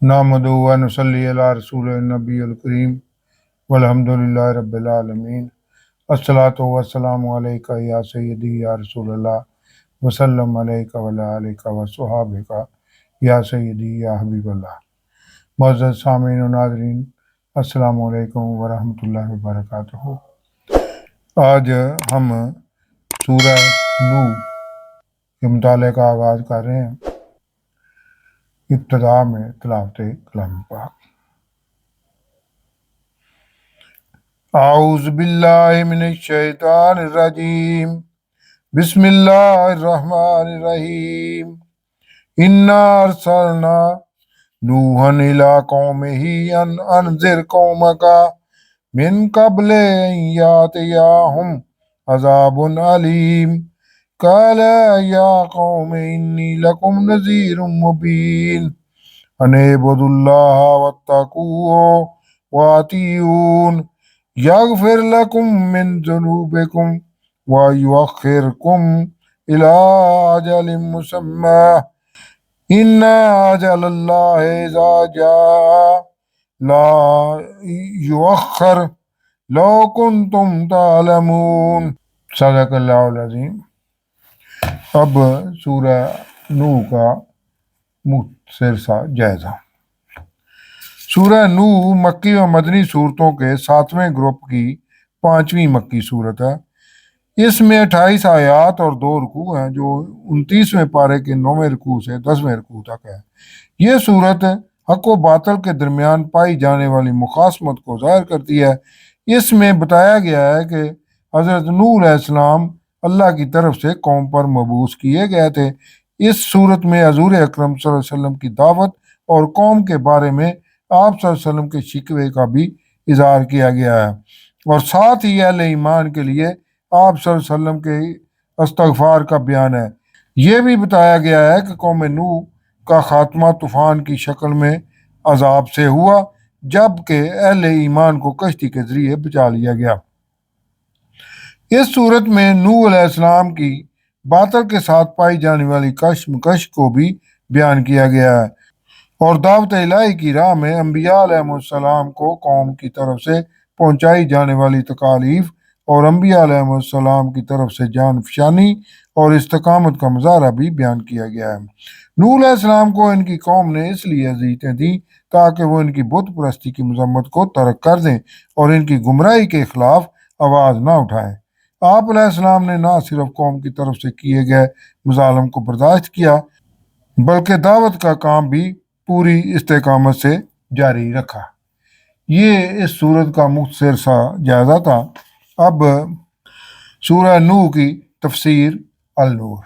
नहमदुहु व नसल्ली अला रसूलिन नबिय्यिल करीम वल्हम्दुलिल्लाहि रब्बिल आलमीन। अस्सलातु वस्सलामु अलैका या सय्यदी या रसूलल्लाह वसल्लम अलैका व अला आलिका व सहाबिका या सय्यदी या हबीबल्लाह। मुअज़्ज़ज़ सामीन व नाज़रीन, अस्सलामु अलैकुम व रहमतुल्लाहि व बरकातुहू। आज हम सूरह नूह के मुताले का आगाज़ कर रहे हैं। इब्तिदा में तिलावत कलाम पाक। आऊज़ु बिल्लाहि मिनश शैतानिर रजीम। बिस्मिल्लाहिर रहमानिर रहीम। इन्ना अरसलना नूहन इला कौमिही अन अनज़िर कौमका मिन क़ब्ल अन यातियाहुम अज़ाबुन अलीम। क़ाल या कौमि इन्नी लकुम नज़ीरुम मुबीन अनिअ्बुदुल्लाह वत्तक़ूहु वातिऊन यग़फिर लकुम मिन ज़ुनूबिकुम व युअख़्खिरकुम इला अजलिम मुसम्मा इन्ना अजलल्लाहि इज़ा जाअ ला युअख़्खर लौ कुन्तुम तालमून। सदक़ल्लाहुल अज़ीम। अब सूरह नूह का मुख्तसर सा जायजा। सूरह नूह मक्की व मदनी सूरतों के 7वें ग्रुप की 5वीं मक्की सूरत है। इसमें 28 आयात और 2 रुकू हैं, जो 29वें पारे के 9वें रुकू से 10वें रुकू तक है। ये सूरत हक व बातल के दरमियान पाई जाने वाली मुखासमत को ज़ाहिर करती है। इसमें बताया गया है कि हज़रत नूह अलैहिस्सलाम अल्लाह की तरफ से कौम पर मबूस किए गए थे। इस सूरत में हज़ूर अकरम सल्लल्लाहु अलैहि वसल्लम की दावत और कौम के बारे में आप सल्लल्लाहु अलैहि वसल्लम के शिकवे का भी इज़हार किया गया है, और साथ ही अहले ईमान के लिए आप सल्लल्लाहु अलैहि वसल्लम के इस्तग़फ़ार का बयान है। ये भी बताया गया है कि कौम नूह का खात्मा तूफ़ान की शक्ल में अजाब से हुआ, जबकि अहले ईमान को कश्ती के ज़रिए बचा लिया गया। इस सूरत में नूह अलैहिस्सलाम की बातल के साथ पाई जाने वाली कशमकश को भी बयान किया गया है, और दावत इलाही की राह में अंबिया अलैहिस्सलाम को कौम की तरफ से पहुंचाई जाने वाली तकालीफ और अंबिया अलैहिस्सलाम की तरफ से जान फशानी और इस्तकामत का मुजाहरा भी बयान किया गया है। नूह अलैहिस्सलाम को इनकी कौम ने इसलिए अज़ियतें दी ताकि वो इनकी बुत परस्ती की मजम्मत को तर्क कर दें और इनकी गुमराही के खिलाफ आवाज़ ना उठाएं। आप अलैहिस्सलाम ने ना सिर्फ कौम की तरफ से किए गए मुजालम को बर्दाश्त किया, बल्कि दावत का काम भी पूरी इस्तेकामत से जारी रखा। ये इस सूरत का मुख्तसर सा जायजा था। अब सूरह नूह की तफसीर अल नूर।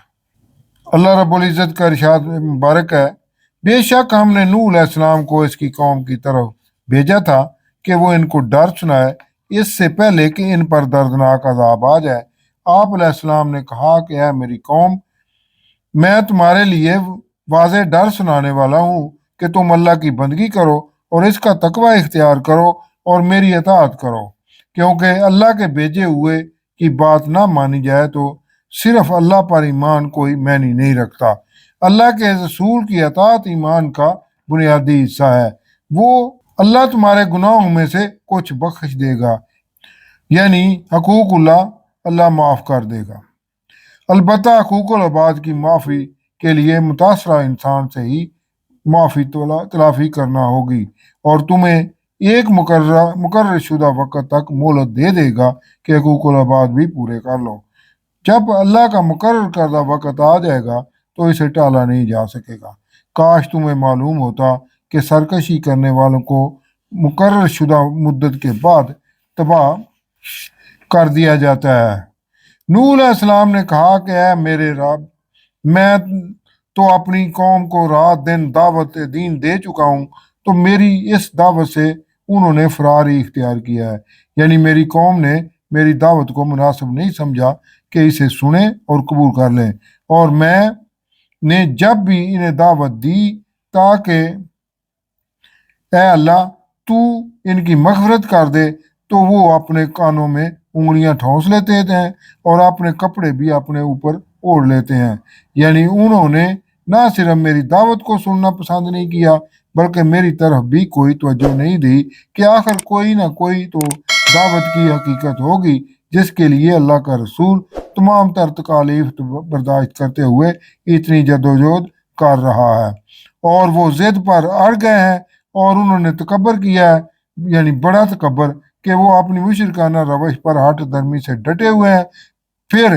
अल्लाह रब्बुल इज़्ज़त का इरशाद मुबारक है, बेशक हमने नूह अलैहिस्सलाम को इसकी कौम की तरफ भेजा था कि वो इनको डर सुनाए इससे पहले कि इन पर दर्दनाक अज़ाब आ जाए। आप अलैहिस्सलाम ने कहा कि ऐ मेरी कौम, मैं तुम्हारे लिए वाज़े डर सुनाने वाला हूँ कि तुम अल्लाह की बंदगी करो और इसका तकवा इख्तियार करो और मेरी अताअत करो, क्योंकि अल्लाह के भेजे हुए की बात ना मानी जाए तो सिर्फ अल्लाह पर ईमान कोई मायने नहीं रखता। अल्लाह के रसूल की अताअत ईमान का बुनियादी हिस्सा है। वो अल्लाह तुम्हारे गुनाहों में से कुछ बख्श देगा, यानी हकूकुल्लाह अल्लाह माफ़ कर देगा। अलबत्ता हकूकुल इबाद की माफ़ी के लिए मुतासरा इंसान से ही माफ़ी तलाफ़ी करना होगी, और तुम्हें एक मुकर्रर शुदा वक़्त तक मोहलत दे देगा कि हकूकुल इबाद भी पूरे कर लो। जब अल्लाह का मुकर्रर करदा वक़्त आ जाएगा तो इसे टाला नहीं जा सकेगा। काश तुम्हें मालूम होता कि सरकशी करने वालों को मुकर्रर शुदा मुद्दत के बाद तबाह कर दिया जाता है। नूह अलैहिस्सलाम ने कहा कि ऐ मेरे रब, मैं तो अपनी कौम को रात दिन दावत दीन दे चुका हूँ, तो मेरी इस दावत से उन्होंने फरार ही इख्तियार किया है, यानी मेरी कौम ने मेरी दावत को मुनासिब नहीं समझा कि इसे सुने और कबूल कर लें, और मैं ने जब भी इन्हें दावत दी ताकि ऐ अल्लाह तू इनकी मग़फ़िरत कर दे, तो वो अपने कानों में उंगलियां ठोंस लेते हैं और अपने कपड़े भी अपने ऊपर ओढ़ लेते हैं। यानी उन्होंने ना सिर्फ मेरी दावत को सुनना पसंद नहीं किया, बल्कि मेरी तरफ भी कोई तवज्जो नहीं दी कि आखिर कोई ना कोई तो दावत की हकीकत होगी जिसके लिए अल्लाह का रसूल तमाम तर तकालीफ बर्दाश्त करते हुए इतनी जदोजहद कर रहा है, और वो जिद पर अड़ गए हैं और उन्होंने तकबर किया है, यानी बड़ा तकबर, कि वो अपनी मुशरिकाना रवश पर हट धर्मी से डटे हुए हैं। फिर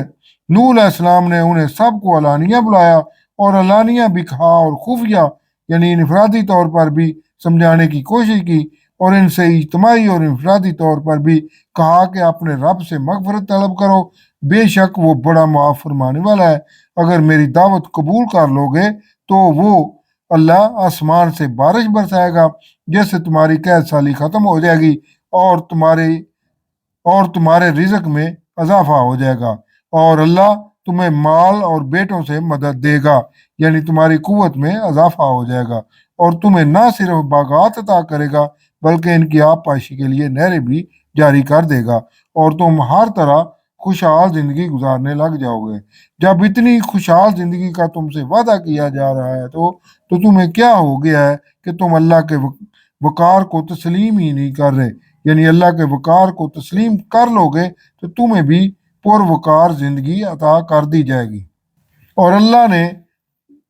नूह अलैहिस्सलाम ने उन्हें सबको अलानिया बुलाया और अलानिया भी कहा और खुफिया यानी इनफरादी तौर पर भी समझाने की कोशिश की, और इनसे इज्तिमाई और इनफरादी तौर पर भी कहा कि अपने रब से मगफरत तलब करो, बेशक वो बड़ा माफ़ फरमाने वाला है। अगर मेरी दावत कबूल कर लोगे तो वो अल्लाह आसमान से बारिश बरसाएगा जिससे तुम्हारी कैद साली खत्म हो जाएगी और तुम्हारे रिज़्क में इजाफा हो जाएगा, और अल्लाह तुम्हें माल और बेटों से मदद देगा, यानी तुम्हारी कुव्वत में इजाफा हो जाएगा, और तुम्हें ना सिर्फ बागात अता करेगा बल्कि इनकी आबपाशी के लिए नहरें भी जारी कर देगा, और तुम हर तरह खुशहाल जिंदगी गुजारने लग जाओगे। जब इतनी खुशहाल जिंदगी का तुमसे वादा किया जा रहा है तो तुम्हें क्या हो गया है कि तुम अल्लाह के वकार को तस्लीम ही नहीं कर रहे, यानी अल्लाह के वकार को तस्लीम कर लोगे तो तुम्हें भी पुरवकार जिंदगी अता कर दी जाएगी। और अल्लाह ने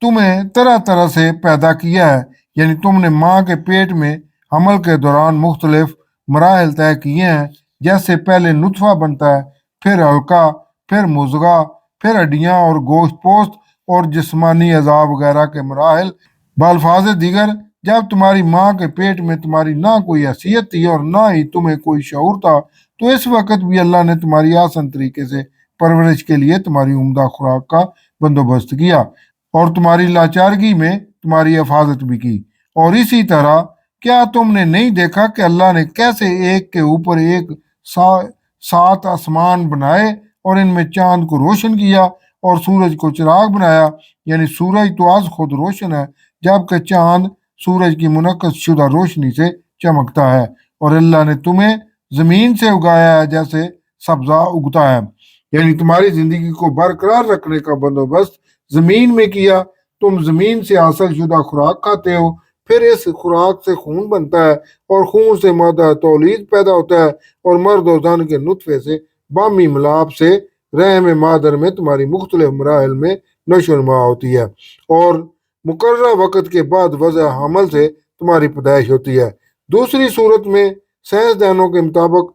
तुम्हें तरह तरह से पैदा किया है, यानी तुमने माँ के पेट में हमल के दौरान मुख्तलिफ मराहल तय किए हैं, जैसे पहले नुतफा बनता है, फिर हल्का, फिर मुज़गा, फिर हड्डियाँ और गोश्त पोस्त और जिस्मानी अज़ाब वगैरह के मराहल। बाल्फाज दीगर, जब तुम्हारी माँ के पेट में तुम्हारी ना कोई हैसियत थी और ना ही तुम्हें कोई शऊर था, तो इस वक्त भी अल्लाह ने तुम्हारी आसान तरीके से परवरिश के लिए तुम्हारी उम्दा खुराक का बंदोबस्त किया और तुम्हारी लाचारगी में तुम्हारी हिफाजत भी की। और इसी तरह क्या तुमने नहीं देखा कि अल्लाह ने कैसे एक के ऊपर एक सात आसमान बनाए और इनमें चांद को रोशन किया और सूरज को चिराग बनाया, यानी सूरज तो आज खुद रोशन है जबकि चांद सूरज की मुनक्कस शुदा रोशनी से चमकता है, और अल्लाह ने तुम्हें जमीन से उगाया है जैसे सब्जा उगता है, यानी तुम्हारी जिंदगी को बरकरार रखने का बंदोबस्त जमीन में किया। तुम जमीन से हासिल शुदा खुराक खाते हो, फिर इस खुराक से खून बनता है और खून से मादा तौलीद पैदा होता है और मर्द और जन के नुतफे से बामी मिलाप से रहम मादर में तुम्हारी मुख्तलिफ मराहल में नशोनुमा होती है, और मुकर्रर वक़्त के बाद वज़ा हमल से तुम्हारी पैदाइश होती है। दूसरी सूरत में साइंसदानों के मुताबिक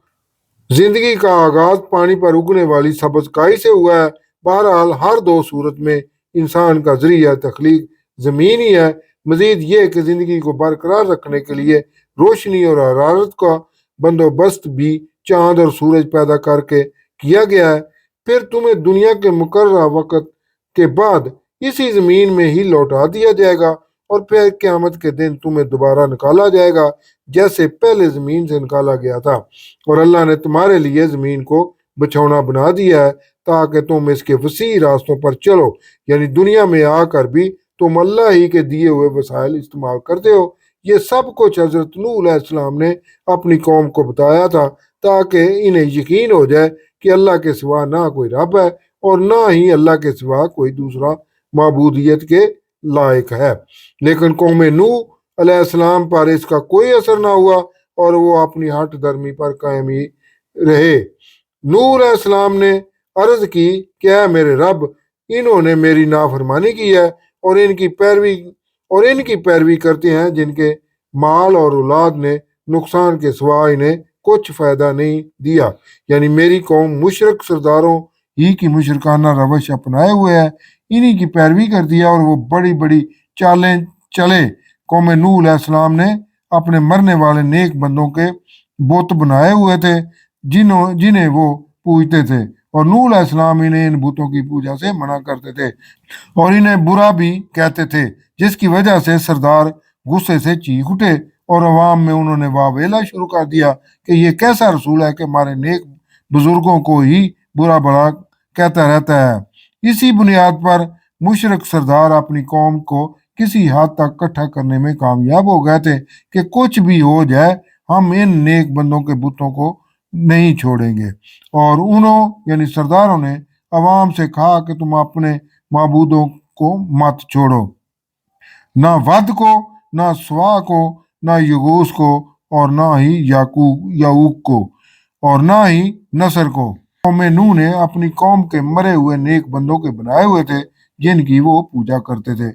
जिंदगी का आगाज पानी पर उगने वाली सब्ज काई से हुआ है। बहरहाल हर दो सूरत में इंसान का जरिया तख्लीक जमीन ही है। मजीद ये कि जिंदगी को बरकरार रखने के लिए रोशनी और हरारत का बंदोबस्त भी चांद और सूरज पैदा करके किया गया है। फिर तुम्हें दुनिया के मुकर्रर वक़्त के बाद इसी जमीन में ही लौटा दिया जाएगा और फिर क़यामत के दिन तुम्हें दोबारा निकाला जाएगा जैसे पहले जमीन से निकाला गया था, और अल्लाह ने तुम्हारे लिए जमीन को बिछौना बना दिया है ताकि तुम इसके वसी रास्तों पर चलो, यानी दुनिया में आकर भी तुम अल्लाह ही के दिए हुए वसाइल इस्तेमाल करते हो। ये सब कुछ हजरत नूह अलैहिस्सलाम ने अपनी कौम को बताया था ताकि इन्हें यकीन हो जाए कि अल्लाह के सिवा ना कोई रब है और ना ही अल्लाह के सिवा कोई दूसरा माबूदियत के लायक है। लेकिन कौम नूह अलैहिस्सलाम पर इसका कोई असर ना हुआ और वो अपनी हट धर्मी पर कायम ही रहे। नूह अलैहिस्सलाम ने अर्ज की, क्या मेरे रब, इन्होंने मेरी नाफरमानी की है और इनकी पैरवी करते हैं जिनके माल और औलाद ने नुकसान के सिवा इन्हें कुछ फायदा नहीं दिया, यानी मेरी कौम मुशरक सरदारों ही की मुशरकाना रवश अपनाए हुए है, इन्हीं की पैरवी कर दिया और वो बड़ी बड़ी चालें चले। कौम नूह अलैहिस्सलाम ने अपने मरने वाले नेक बंदों के बुत बनाए हुए थे जिन्हें वो पूजते थे, और नूह अलैहिस्सलाम इन्हें इन बुतों की पूजा से मना करते थे और इन्हें बुरा भी कहते थे, जिसकी वजह से सरदार गुस्से से चीख उठे और अवाम में उन्होंने वावेला शुरू कर दिया कि ये कैसा रसूल है कि हमारे नेक बुजुर्गों को ही बुरा भला कहता रहता है। इसी बुनियाद पर मुशरक सरदार अपनी कौम को किसी हद तक इकट्ठा करने में कामयाब हो गए थे कि कुछ भी हो जाए हम इन नेक बंदों के बुतों को नहीं छोड़ेंगे, और उन्होंने यानी सरदारों ने अवाम से कहा कि तुम अपने माबूदों को मत छोड़ो, ना वध को ना स्वा को, ना यगूस को, और ना ही याऊक को, और ना ही नसर को। कौम नूह ने अपनी कौम के मरे हुए नेक बंदों के बनाए हुए थे जिनकी वो पूजा करते थे,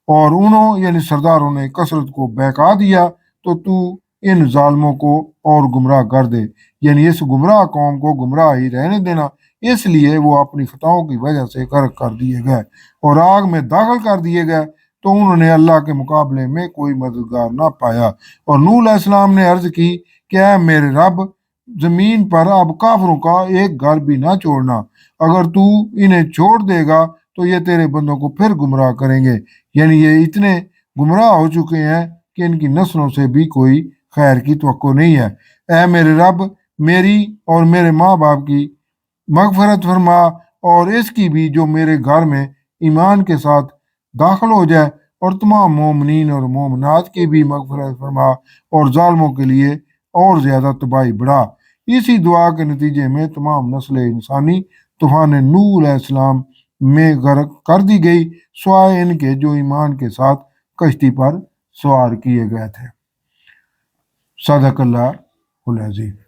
और उन्होंने यानी सरदारों ने कसरत को बहका दिया, तो तू इन जालमों को और गुमराह कर दे, यानी इस गुमराह कौम को गुमराह ही रहने देना। इसलिए वो अपनी खताओं की वजह से गर्क कर दिए गए और आग में दाखिल कर दिए गए, तो उन्होंने अल्लाह के मुकाबले में कोई मददगार ना पाया। और नूह अलैहिस्सलाम ने अर्ज की कि ऐ मेरे रब, जमीन पर अब काफरों का एक घर भी ना छोड़ना, अगर तू इन्हें छोड़ देगा तो ये तेरे बंदों को फिर गुमराह करेंगे, यानी ये इतने गुमराह हो चुके हैं कि इनकी नस्लों से भी कोई खैर की तवक्को नहीं है। ऐ मेरे रब, मेरी और मेरे माँ बाप की मगफरत फरमा, और इसकी भी जो मेरे घर में ईमान के साथ दाखिल हो जाए, और तमाम मोमिनीन और मोमिनात की भी मगफरत फरमा, और जालिमों के लिए और ज्यादा तबाही बढ़ा। इसी दुआ के नतीजे में तमाम नस्ल इंसानी तूफान नूह अलैहिस्सलाम में गर्क कर दी गई, स्वाय इनके जो ईमान के साथ कश्ती पर सवार किए गए थे। सदकल्लाहुल अज़ीम।